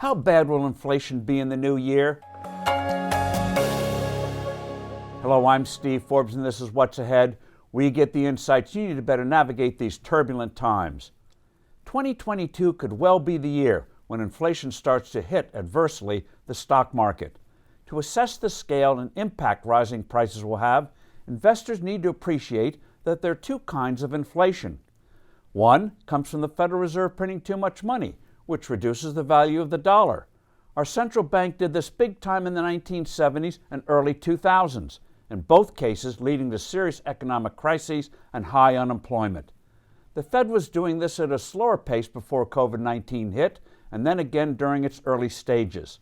How bad will inflation be in the new year? Hello, I'm Steve Forbes, and this is What's Ahead, where you get the insights you need to better navigate these turbulent times. 2022 could well be the year when inflation starts to hit adversely the stock market. To assess the scale and impact rising prices will have, investors need to appreciate that there are two kinds of inflation. One comes from the Federal Reserve printing too much money, which reduces the value of the dollar. Our central bank did this big time in the 1970s and early 2000s, in both cases leading to serious economic crises and high unemployment. The Fed was doing this at a slower pace before COVID-19 hit, and then again during its early stages.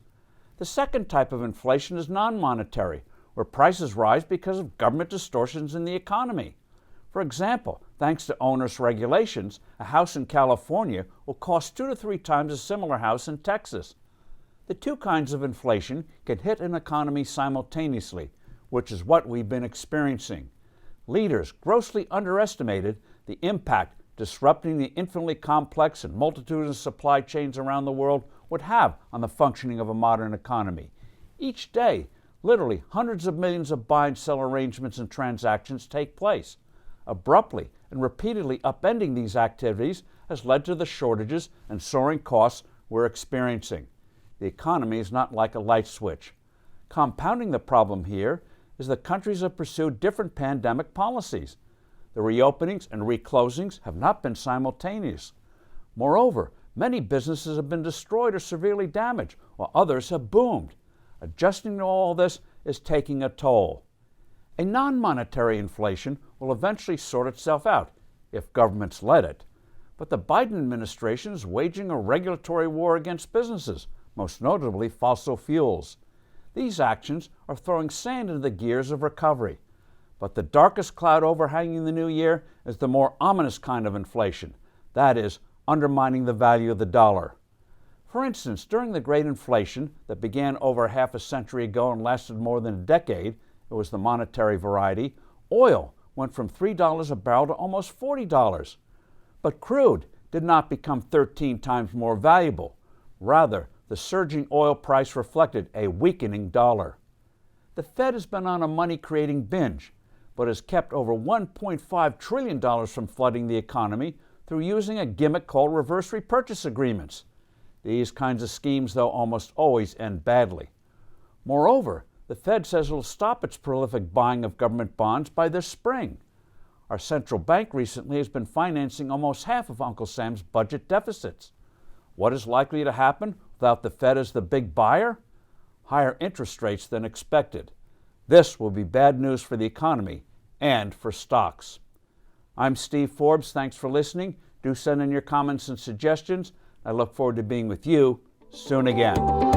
The second type of inflation is non-monetary, where prices rise because of government distortions in the economy. For example, thanks to onerous regulations, a house in California will cost 2 to 3 times a similar house in Texas. The two kinds of inflation can hit an economy simultaneously, which is what we've been experiencing. Leaders grossly underestimated the impact disrupting the infinitely complex and multitudinous supply chains around the world would have on the functioning of a modern economy. Each day, literally hundreds of millions of buy and sell arrangements and transactions take place. Abruptly and repeatedly upending these activities has led to the shortages and soaring costs we're experiencing. The economy is not like a light switch. Compounding the problem here is that countries have pursued different pandemic policies. The reopenings and reclosings have not been simultaneous. Moreover, many businesses have been destroyed or severely damaged, while others have boomed. Adjusting to all this is taking a toll. A non-monetary inflation will eventually sort itself out, if governments let it. But the Biden administration is waging a regulatory war against businesses, most notably fossil fuels. These actions are throwing sand into the gears of recovery. But the darkest cloud overhanging the new year is the more ominous kind of inflation, that is, undermining the value of the dollar. For instance, during the Great Inflation that began over half a century ago and lasted more than a decade, it was the monetary variety, oil went from $3 a barrel to almost $40. But crude did not become 13 times more valuable. Rather, the surging oil price reflected a weakening dollar. The Fed has been on a money-creating binge, but has kept over $1.5 trillion from flooding the economy through using a gimmick called reverse repurchase agreements. These kinds of schemes, though, almost always end badly. Moreover, the Fed says it will stop its prolific buying of government bonds by this spring. Our central bank recently has been financing almost half of Uncle Sam's budget deficits. What is likely to happen without the Fed as the big buyer? Higher interest rates than expected. This will be bad news for the economy and for stocks. I'm Steve Forbes. Thanks for listening. Do send in your comments and suggestions. I look forward to being with you soon again.